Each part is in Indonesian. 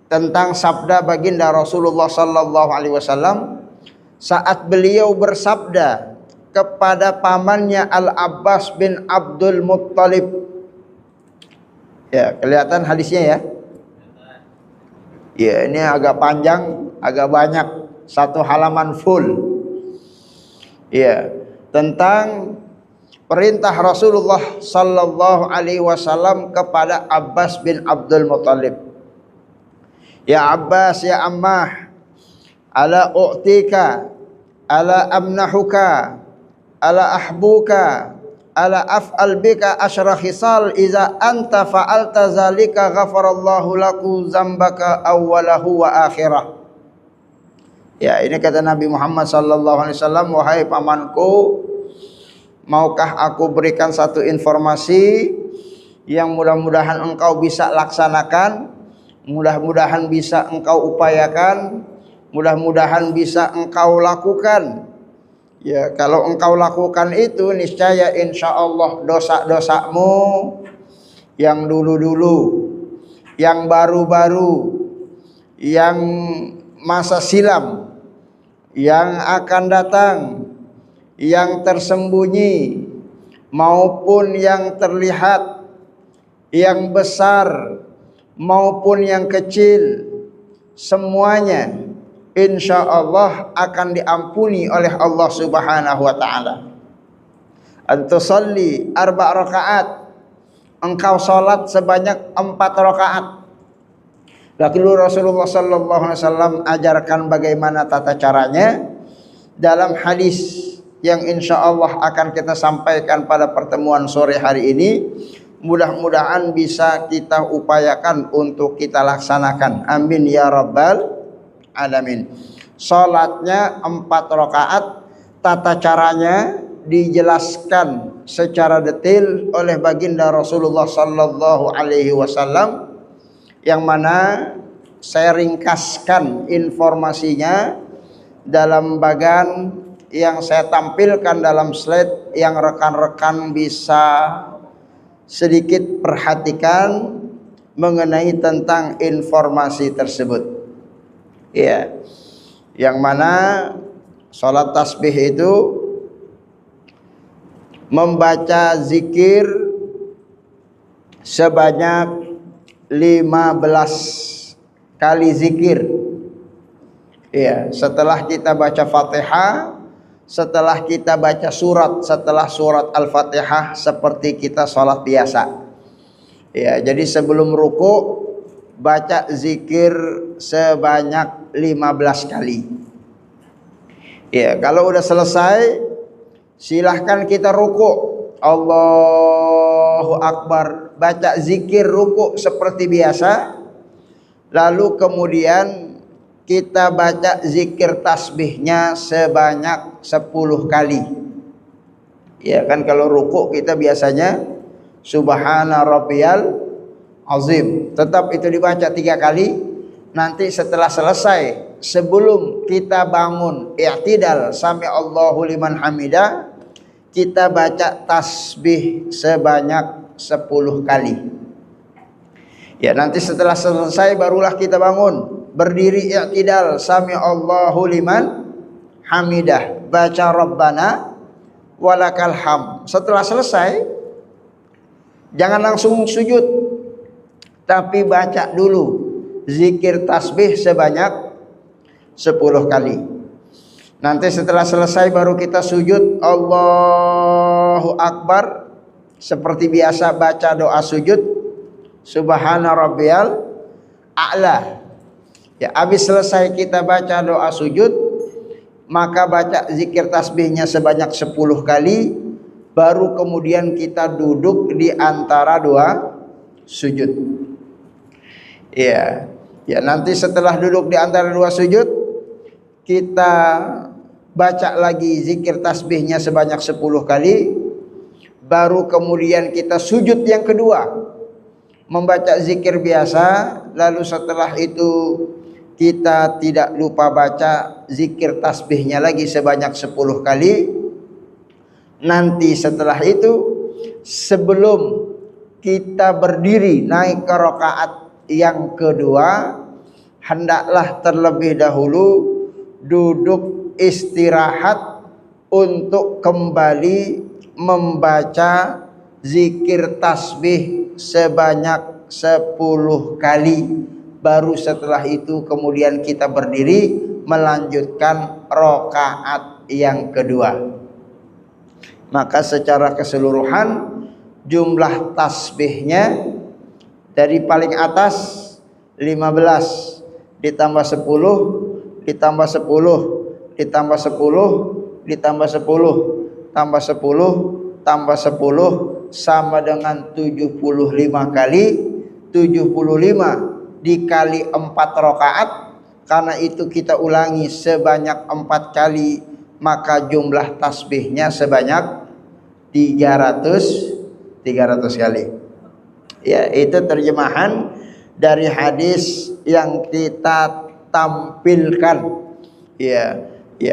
tentang sabda baginda Rasulullah sallallahu alaihi wasallam saat beliau bersabda kepada pamannya Al-Abbas bin Abdul Muttalib. Ya, kelihatan hadisnya ya. Ya, ini agak panjang, agak banyak, satu halaman full. Ya, tentang perintah Rasulullah sallallahu alaihi wasallam kepada Abbas bin Abdul Muttalib. Ya Abbas, ya Ammah, ala u'tika, ala amnahuka, ala ahbuka, ala af'al bika asyra khisal iza anta fa'alta zalika ghafarallahu laku zambaka awwalahu wa akhirah. Ya, ini kata Nabi Muhammad sallallahu alaihi wasallam, wahai pamanku, maukah aku berikan satu informasi yang mudah-mudahan engkau bisa laksanakan, mudah-mudahan bisa engkau upayakan, mudah-mudahan bisa engkau lakukan. Ya, kalau engkau lakukan itu, niscaya insya Allah dosa-dosamu yang dulu-dulu, yang baru-baru, yang masa silam, yang akan datang, yang tersembunyi maupun yang terlihat, yang besar maupun yang kecil, semuanya insya Allah akan diampuni oleh Allah Subhanahu wa ta'ala. Antusalli 4 rakaat, engkau salat sebanyak 4 rakaat. Lalu Rasulullah sallallahu alaihi wasallam ajarkan bagaimana tata caranya dalam hadis yang insya Allah akan kita sampaikan pada pertemuan sore hari ini. Mudah-mudahan bisa kita upayakan untuk kita laksanakan. Amin ya rabbal alamin. Salatnya 4 rakaat, tata caranya dijelaskan secara detail oleh baginda Rasulullah sallallahu alaihi wasallam, yang mana saya ringkaskan informasinya dalam bagan yang saya tampilkan dalam slide yang rekan-rekan bisa sedikit perhatikan mengenai tentang informasi tersebut. Ya, yang mana sholat tasbih itu membaca zikir sebanyak 15 kali zikir. Ya, setelah kita baca Fatihah, setelah kita baca surat, setelah surat Al-Fatihah, seperti kita sholat biasa. Ya, jadi sebelum ruku baca zikir sebanyak 15 kali. Ya, kalau udah selesai silahkan kita ruku. Allahu Akbar, baca zikir ruku seperti biasa. Lalu kemudian kita baca zikir tasbihnya sebanyak 10 kali. Ya kan, kalau ruku kita biasanya subhana rabbiyal azim, tetap itu dibaca 3 kali. Nanti setelah selesai, sebelum kita bangun i'tidal sami Allahu liman hamidah, kita baca tasbih sebanyak 10 kali. Ya, nanti setelah selesai barulah kita bangun, berdiri i'tidal sami Allahu liman hamidah, baca rabbana walakal ham. Setelah selesai jangan langsung sujud, tapi baca dulu zikir tasbih sebanyak 10 kali. Nanti setelah selesai baru kita sujud Allahu Akbar, seperti biasa baca doa sujud subhana rabbiyal a'la. Ya, habis selesai kita baca doa sujud, maka baca zikir tasbihnya sebanyak 10 kali, baru kemudian kita duduk di antara 2 sujud. Ya, ya, nanti setelah duduk di antara 2 sujud, kita baca lagi zikir tasbihnya sebanyak 10 kali, baru kemudian kita sujud yang kedua, membaca zikir biasa. Lalu setelah itu kita tidak lupa baca zikir tasbihnya lagi sebanyak 10 kali. Nanti setelah itu, sebelum kita berdiri naik ke rakaat yang kedua, hendaklah terlebih dahulu duduk istirahat untuk kembali membaca zikir tasbih sebanyak 10 kali. Baru setelah itu kemudian kita berdiri melanjutkan rakaat yang kedua. Maka secara keseluruhan jumlah tasbihnya dari paling atas 15 ditambah 10 ditambah 10 ditambah 10 ditambah 10 tambah 10 tambah 10 sama dengan 75 kali. 75 dikali 4 rakaat, karena itu kita ulangi sebanyak 4 kali, maka jumlah tasbihnya sebanyak 300 kali. Ya, itu terjemahan dari hadis yang kita tampilkan. Ya,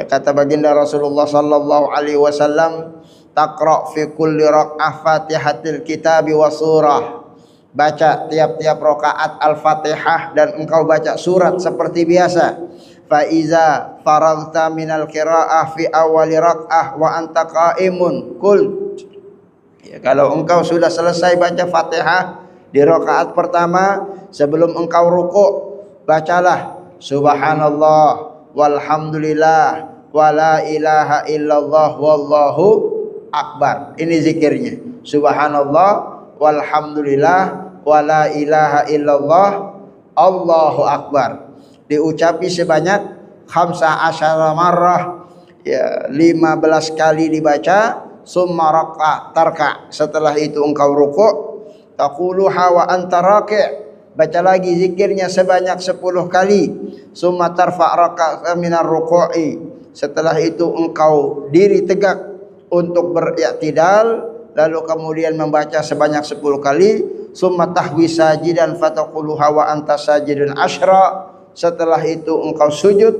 kata baginda Rasulullah sallallahu alaihi wasallam, taqra fi kulli rak'ah Fatihatil Kitab wa surah. Baca tiap-tiap rakaat Al-Fatihah dan engkau baca surat seperti biasa. Fa iza faragta minal qiraah fi awwali rak'ah wa anta qa'imun qul. Ya, kalau engkau sudah selesai baca Fatihah di rakaat pertama, sebelum engkau ruku, bacalah subhanallah walhamdulillah wala ilaha illallah wallahu akbar. Ini zikirnya. Subhanallah walhamdulillah wala ilaha illallah Allahu akbar. Diucapi sebanyak 15 marrah. Ya, 15 kali dibaca. Summa tarka. Setelah itu engkau ruku'. Taquluha wa anta raki'. Baca lagi zikirnya sebanyak 10 kali. Summa tarfa' raka'ata minar ruku'i. Setelah itu engkau diri tegak untuk beriktidal, lalu kemudian membaca sebanyak 10 kali. Summa tahwi sajidan fataquluha wa anta sajidun asyra. Setelah itu engkau sujud.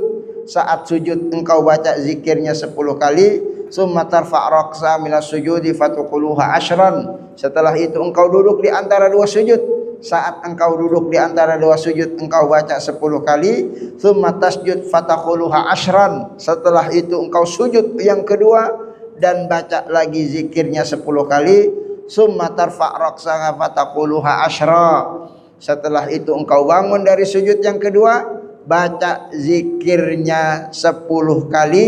Saat sujud engkau baca zikirnya 10 kali. Summa tarfa' raqsa minas sujudi fataquluha asyran. Setelah itu engkau duduk di antara dua sujud. Saat engkau duduk di antara dua sujud engkau baca 10 kali. Summa tasjud fataquluha asyran. Setelah itu engkau sujud yang kedua dan baca lagi zikirnya 10 kali. Summa tarfa' raqsa fataquluha asyra. Setelah itu engkau bangun dari sujud yang kedua, baca zikirnya 10 kali.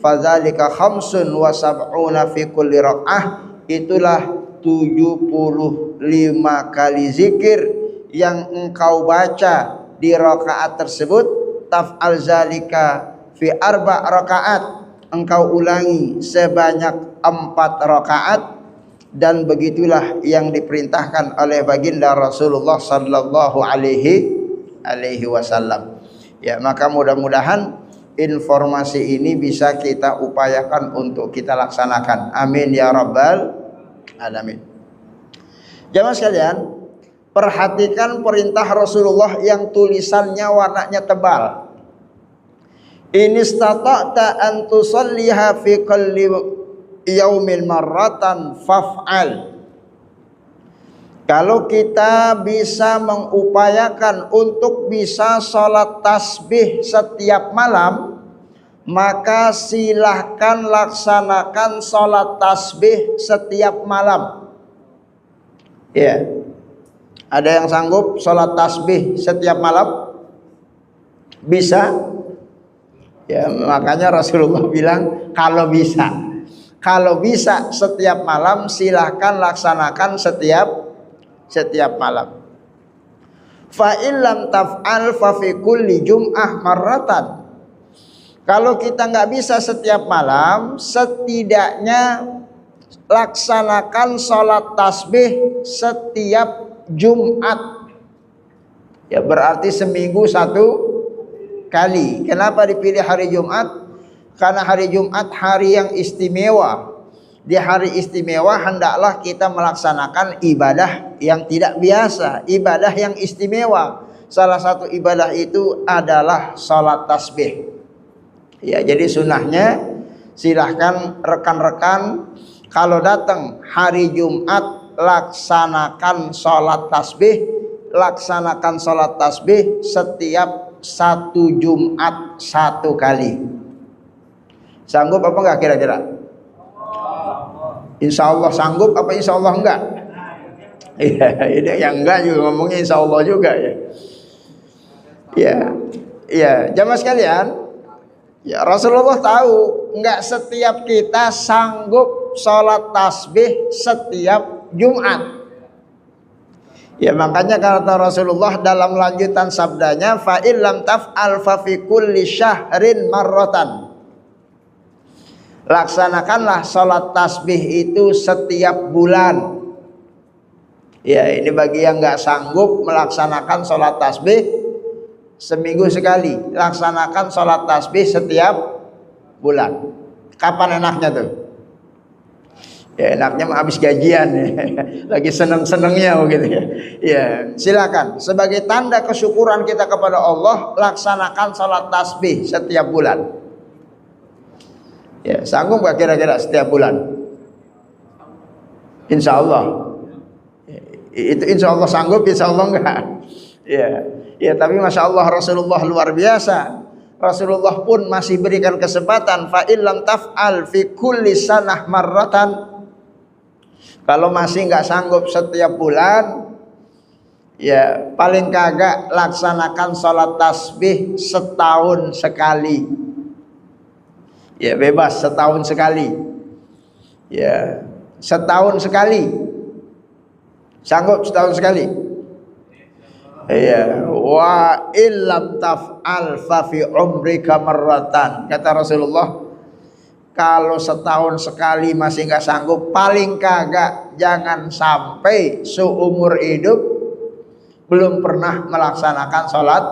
Fadzalika khamsun wa sab'una fi kulli rak'ah. Itulah 75 kali zikir yang engkau baca di rakaat tersebut. Taf'al zalika fi 4 rakaat. Engkau ulangi sebanyak 4 rakaat. Dan begitulah yang diperintahkan oleh baginda Rasulullah sallallahu alaihi wasallam. Ya, maka mudah-mudahan informasi ini bisa kita upayakan untuk kita laksanakan. Amin ya rabbal alamin. Jamaah sekalian, perhatikan perintah Rasulullah yang tulisannya warnanya tebal. In istata'ta an tusalliha fi kulli yaumin marratan faf'al. Kalau kita bisa mengupayakan untuk bisa sholat tasbih setiap malam, maka silahkan laksanakan sholat tasbih setiap malam. Ya, ada yang sanggup sholat tasbih setiap malam? Bisa? Ya, makanya Rasulullah bilang kalau bisa. Kalau bisa setiap malam, silahkan laksanakan setiap malam. Fa illam taf'al fa fi kulli jum'ah marratan. Kalau kita nggak bisa setiap malam, setidaknya laksanakan sholat tasbih setiap Jumat. Ya, berarti seminggu 1 kali. Kenapa dipilih hari Jumat? Karena hari Jumat hari yang istimewa. Di hari istimewa hendaklah kita melaksanakan ibadah yang tidak biasa, ibadah yang istimewa. Salah satu ibadah itu adalah sholat tasbih. Ya, jadi sunnahnya silahkan rekan-rekan kalau datang hari Jumat laksanakan sholat tasbih, laksanakan sholat tasbih setiap 1 Jumat 1 kali. Sanggup apa enggak kira-kira? Insya Allah sanggup apa insya Allah enggak? Iya, ini yang enggak juga ngomongnya insya Allah juga ya. Ya, ya, jamaah sekalian, ya Rasulullah tahu enggak setiap kita sanggup sholat tasbih setiap Jumat. Ya makanya kata Rasulullah dalam lanjutan sabdanya, fa illam taf'al fa fi kulli syahrin marratan. Laksanakanlah sholat tasbih itu setiap bulan. Ya ini bagi yang nggak sanggup melaksanakan sholat tasbih seminggu sekali, laksanakan sholat tasbih setiap bulan. Kapan enaknya tuh? Ya enaknya mah habis gajian ya. Lagi seneng-senengnya begitu ya. Ya silakan sebagai tanda kesyukuran kita kepada Allah, laksanakan sholat tasbih setiap bulan. Ya sanggup gak kira-kira setiap bulan? Insya Allah. Itu insya Allah sanggup, insya Allah enggak. Ya, ya tapi masya Allah Rasulullah luar biasa. Rasulullah pun masih berikan kesempatan. Fa illam taf'al fi kulli sanah marratan. Kalau masih nggak sanggup setiap bulan, ya paling kagak laksanakan sholat tasbih setahun sekali. Ya bebas setahun sekali. Ya setahun sekali. Sanggup setahun sekali. Iya, wa illam taf'al fa fi umrika marratan. Kata Rasulullah, kalau setahun sekali masih nggak sanggup, paling kagak jangan sampai seumur hidup belum pernah melaksanakan sholat